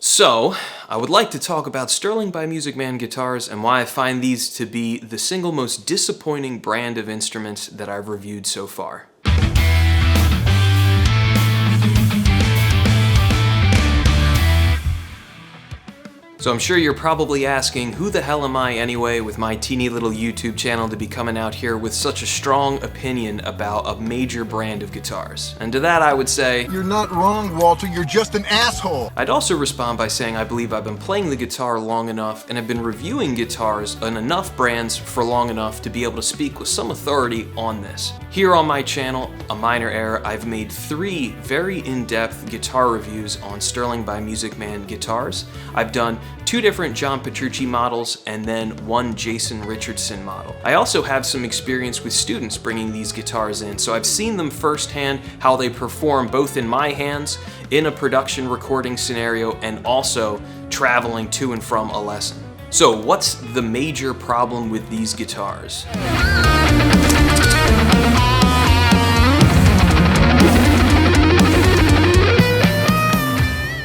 So, I would like to talk about Sterling by Music Man guitars and why I find these to be the single most disappointing brand of instruments that I've reviewed so far. So I'm sure you're probably asking, who the hell am I anyway with my teeny little YouTube channel to be coming out here with such a strong opinion about a major brand of guitars? And to that I would say, you're not wrong, Walter, you're just an asshole. I'd also respond by saying I believe I've been playing the guitar long enough and have been reviewing guitars and enough brands for long enough to be able to speak with some authority on this. Here on my channel, A Minor Error, I've made 3 very in-depth guitar reviews on Sterling by Music Man guitars. I've done 2 different John Petrucci models and then 1 Jason Richardson model. I also have some experience with students bringing these guitars in, so I've seen them firsthand, how they perform both in my hands, in a production recording scenario, and also traveling to and from a lesson. So what's the major problem with these guitars?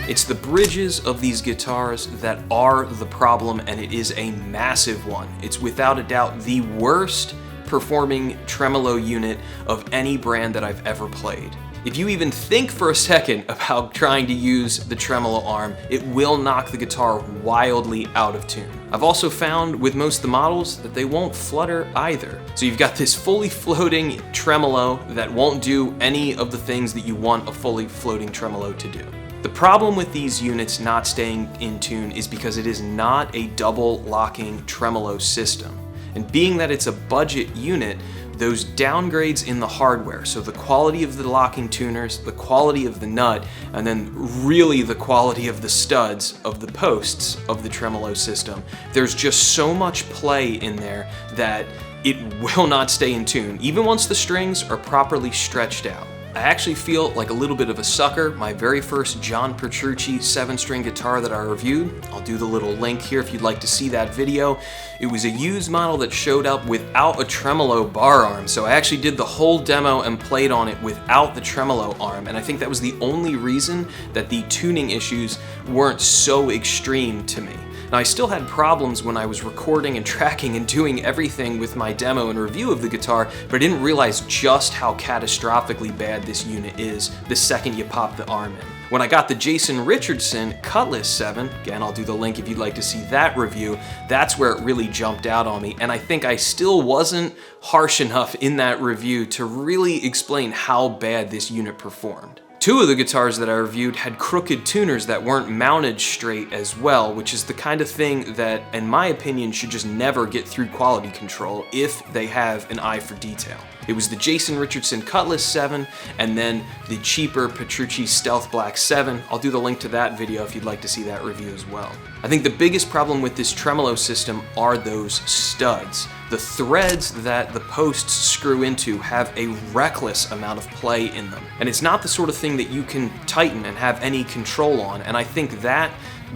It's the bridges of these guitars that are the problem, and it is a massive one. It's without a doubt the worst performing tremolo unit of any brand that I've ever played. If you even think for a second about trying to use the tremolo arm, it will knock the guitar wildly out of tune. I've also found with most of the models that they won't flutter either. So you've got this fully floating tremolo that won't do any of the things that you want a fully floating tremolo to do. The problem with these units not staying in tune is because it is not a double locking tremolo system. And being that it's a budget unit, those downgrades in the hardware, so the quality of the locking tuners, the quality of the nut, and then really the quality of the studs of the posts of the tremolo system, there's just so much play in there that it will not stay in tune, even once the strings are properly stretched out. I actually feel like a little bit of a sucker. My very first John Petrucci 7-string guitar that I reviewed, I'll do the little link here if you'd like to see that video. It was a used model that showed up without a tremolo bar arm, so I actually did the whole demo and played on it without the tremolo arm, and I think that was the only reason that the tuning issues weren't so extreme to me. Now, I still had problems when I was recording and tracking and doing everything with my demo and review of the guitar, but I didn't realize just how catastrophically bad this unit is the second you pop the arm in. When I got the Jason Richardson Cutlass 7, again, I'll do the link if you'd like to see that review, that's where it really jumped out on me, and I think I still wasn't harsh enough in that review to really explain how bad this unit performed. 2 of the guitars that I reviewed had crooked tuners that weren't mounted straight as well, which is the kind of thing that, in my opinion, should just never get through quality control if they have an eye for detail. It was the Jason Richardson Cutlass 7 and then the cheaper Petrucci Stealth Black 7. I'll do the link to that video if you'd like to see that review as well. I think the biggest problem with this tremolo system are those studs. The threads that the posts screw into have a reckless amount of play in them. And it's not the sort of thing that you can tighten and have any control on. And I think that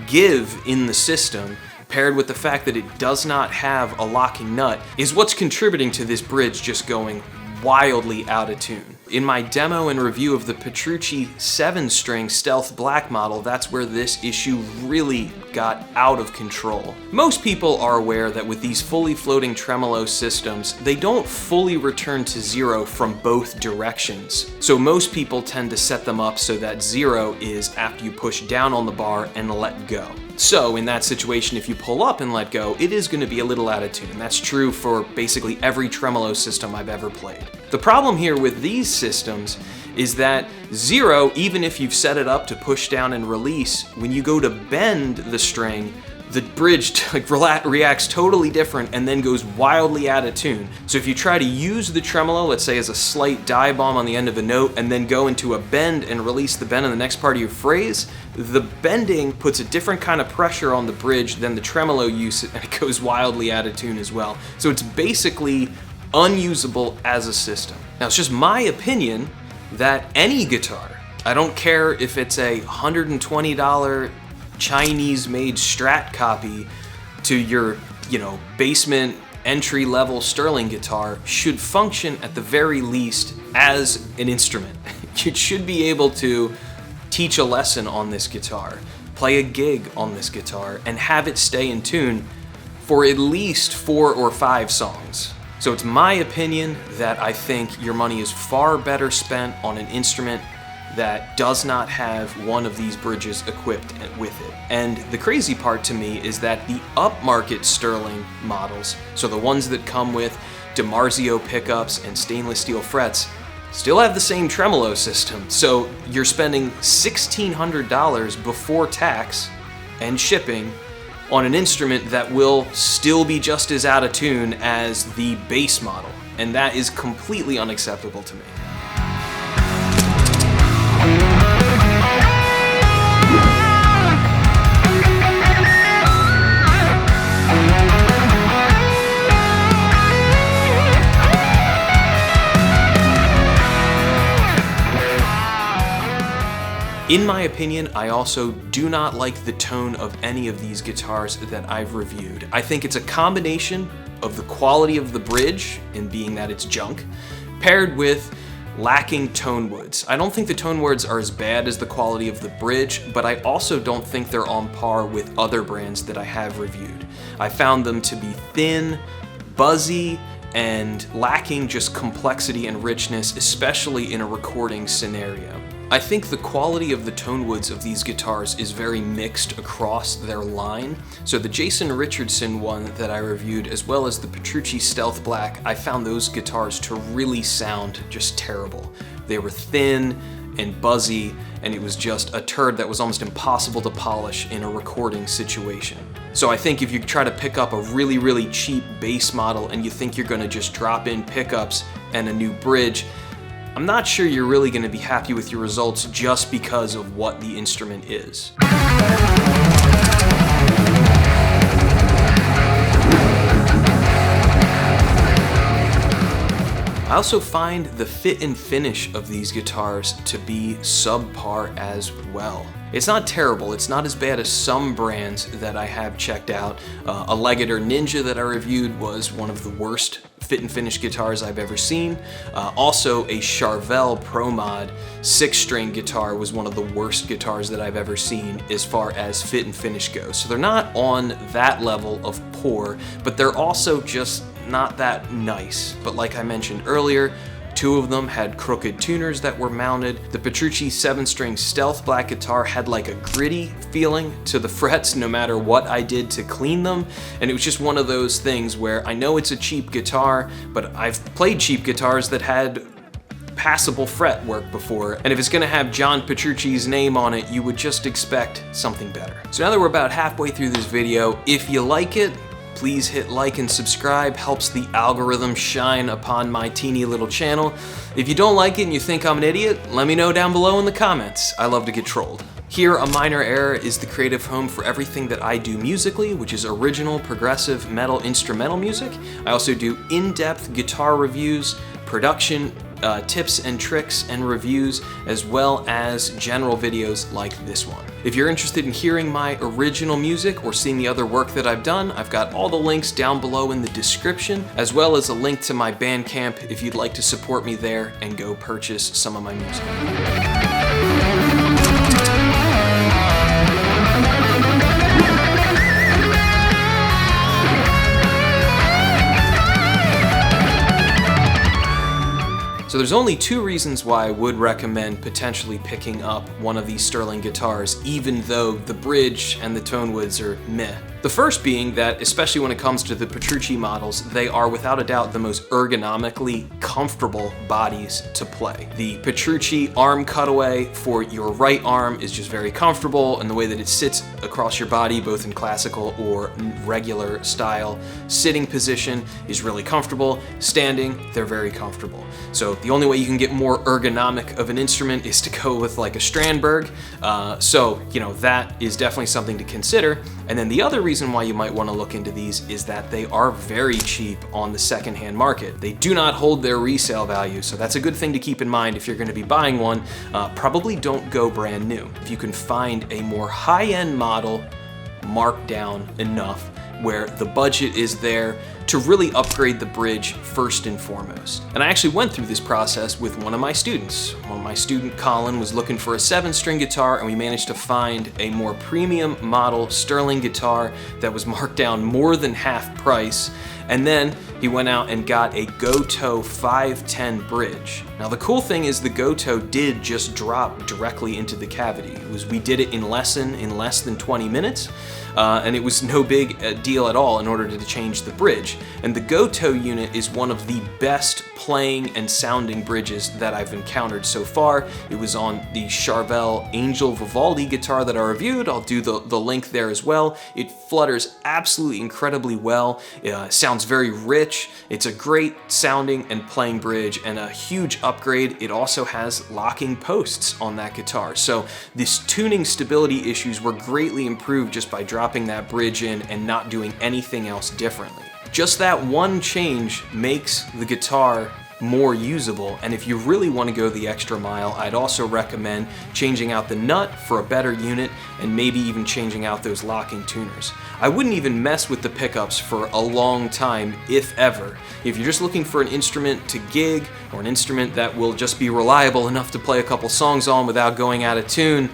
give in the system, paired with the fact that it does not have a locking nut, is what's contributing to this bridge just going wildly out of tune. In my demo and review of the Petrucci 7-string Stealth Black model, that's where this issue really got out of control. Most people are aware that with these fully floating tremolo systems, they don't fully return to 0 from both directions. So most people tend to set them up so that 0 is after you push down on the bar and let go. So in that situation, if you pull up and let go, it is going to be a little out of tune, and that's true for basically every tremolo system I've ever played. The problem here with these systems is that 0, even if you've set it up to push down and release, when you go to bend the string, the bridge reacts totally different and then goes wildly out of tune. So if you try to use the tremolo, let's say as a slight dive bomb on the end of a note, and then go into a bend and release the bend in the next part of your phrase, the bending puts a different kind of pressure on the bridge than the tremolo use, and it goes wildly out of tune as well. So it's basically unusable as a system. Now, it's just my opinion that any guitar, I don't care if it's a $120 Chinese-made Strat copy to your, basement entry-level Sterling guitar, should function at the very least as an instrument. You should be able to teach a lesson on this guitar, play a gig on this guitar, and have it stay in tune for at least 4 or 5 songs. So it's my opinion that I think your money is far better spent on an instrument that does not have one of these bridges equipped with it. And the crazy part to me is that the upmarket Sterling models, so the ones that come with DiMarzio pickups and stainless steel frets, still have the same tremolo system. So you're spending $1,600 before tax and shipping on an instrument that will still be just as out of tune as the base model. And that is completely unacceptable to me. In my opinion, I also do not like the tone of any of these guitars that I've reviewed. I think it's a combination of the quality of the bridge, in being that it's junk, paired with lacking Tonewoods. I don't think the Tonewoods are as bad as the quality of the bridge, but I also don't think they're on par with other brands that I have reviewed. I found them to be thin, buzzy, and lacking just complexity and richness, especially in a recording scenario. I think the quality of the Tonewoods of these guitars is very mixed across their line. So the Jason Richardson one that I reviewed, as well as the Petrucci Stealth Black, I found those guitars to really sound just terrible. They were thin and buzzy, and it was just a turd that was almost impossible to polish in a recording situation. So I think if you try to pick up a really, really cheap base model and you think you're gonna just drop in pickups and a new bridge, I'm not sure you're really going to be happy with your results just because of what the instrument is. I also find the fit and finish of these guitars to be subpar as well. It's not terrible, it's not as bad as some brands that I have checked out. A Legator Ninja that I reviewed was one of the worst fit and finish guitars I've ever seen. Also, a Charvel Pro Mod 6-string guitar was one of the worst guitars that I've ever seen as far as fit and finish goes. So they're not on that level of poor, but they're also just not that nice. But like I mentioned earlier, 2 of them had crooked tuners that were mounted. The Petrucci 7-string Stealth Black guitar had like a gritty feeling to the frets no matter what I did to clean them. And it was just one of those things where I know it's a cheap guitar, but I've played cheap guitars that had passable fretwork before, and if it's gonna have John Petrucci's name on it, you would just expect something better. So now that we're about halfway through this video, if you like it, please hit like and subscribe, helps the algorithm shine upon my teeny little channel. If you don't like it and you think I'm an idiot, let me know down below in the comments. I love to get trolled. Here, A Minor Error is the creative home for everything that I do musically, which is original, progressive, metal, instrumental music. I also do in-depth guitar reviews, production tips and tricks and reviews, as well as general videos like this one. If you're interested in hearing my original music or seeing the other work that I've done, I've got all the links down below in the description, as well as a link to my Bandcamp if you'd like to support me there and go purchase some of my music. So there's only 2 reasons why I would recommend potentially picking up one of these Sterling guitars, even though the bridge and the Tonewoods are meh. The first being that, especially when it comes to the Petrucci models, they are without a doubt the most ergonomically comfortable bodies to play. The Petrucci arm cutaway for your right arm is just very comfortable, and the way that it sits across your body, both in classical or regular style sitting position, is really comfortable. Standing, they're very comfortable. So the only way you can get more ergonomic of an instrument is to go with like a Strandberg. So, you know, that is definitely something to consider. And then the other reason why you might want to look into these is that they are very cheap on the secondhand market. They do not hold their resale value, so that's a good thing to keep in mind if you're going to be buying one. Probably don't go brand new. If you can find a more high-end model marked down enough where the budget is there to really upgrade the bridge first and foremost. And I actually went through this process with one of my students. My student Colin was looking for a 7-string guitar, and we managed to find a more premium model Sterling guitar that was marked down more than half price. And then he went out and got a Gotoh 510 bridge. Now the cool thing is the Gotoh did just drop directly into the cavity. We did it in less than 20 minutes, and it was no big deal at all in order to change the bridge. And the Gotoh unit is one of the best playing and sounding bridges that I've encountered so far. It was on the Charvel Angel Vivaldi guitar that I reviewed. I'll do the link there as well. It flutters absolutely incredibly well. Sounds very rich. It's a great sounding and playing bridge, and a huge upgrade. It also has locking posts on that guitar. So this tuning stability issues were greatly improved just by dropping that bridge in and not doing anything else differently. Just that one change makes the guitar more usable, and if you really want to go the extra mile, I'd also recommend changing out the nut for a better unit and maybe even changing out those locking tuners. I wouldn't even mess with the pickups for a long time, if ever. If you're just looking for an instrument to gig, or an instrument that will just be reliable enough to play a couple songs on without going out of tune,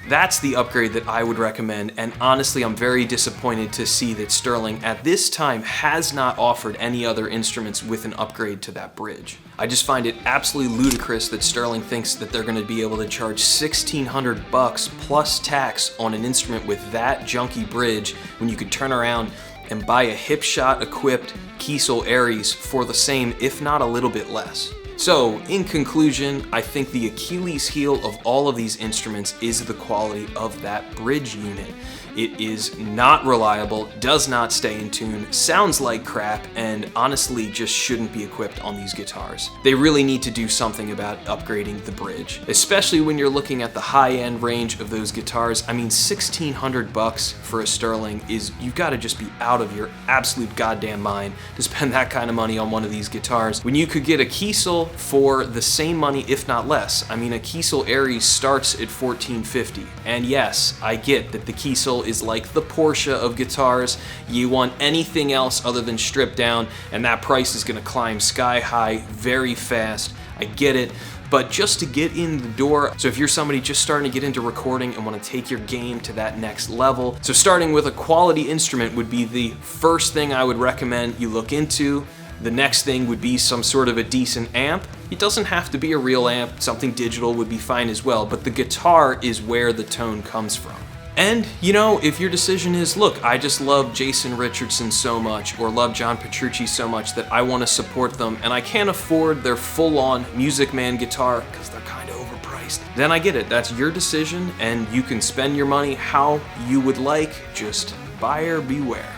that's the upgrade that I would recommend. And honestly, I'm very disappointed to see that Sterling at this time has not offered any other instruments with an upgrade to that bridge. I just find it absolutely ludicrous that Sterling thinks that they're going to be able to charge $1,600 plus tax on an instrument with that junky bridge when you could turn around and buy a Hipshot equipped Kiesel Aries for the same, if not a little bit less. So, in conclusion, I think the Achilles heel of all of these instruments is the quality of that bridge unit. It is not reliable, does not stay in tune, sounds like crap, and honestly just shouldn't be equipped on these guitars. They really need to do something about upgrading the bridge, especially when you're looking at the high-end range of those guitars. I mean, $1,600 for a Sterling is, you've got to just be out of your absolute goddamn mind to spend that kind of money on one of these guitars, when you could get a Kiesel for the same money, if not less. I mean, a Kiesel Aries starts at $1,450, and yes, I get that the Kiesel is like the Porsche of guitars. You want anything else other than stripped down, and that price is going to climb sky high very fast. I get it. But just to get in the door, so if you're somebody just starting to get into recording and want to take your game to that next level, so starting with a quality instrument would be the first thing I would recommend you look into. The next thing would be some sort of a decent amp. It doesn't have to be a real amp, something digital would be fine as well, but the guitar is where the tone comes from. And, you know, if your decision is, look, I just love Jason Richardson so much, or love John Petrucci so much that I want to support them, and I can't afford their full-on Music Man guitar because they're kind of overpriced, then I get it. That's your decision, and you can spend your money how you would like. Just buyer beware.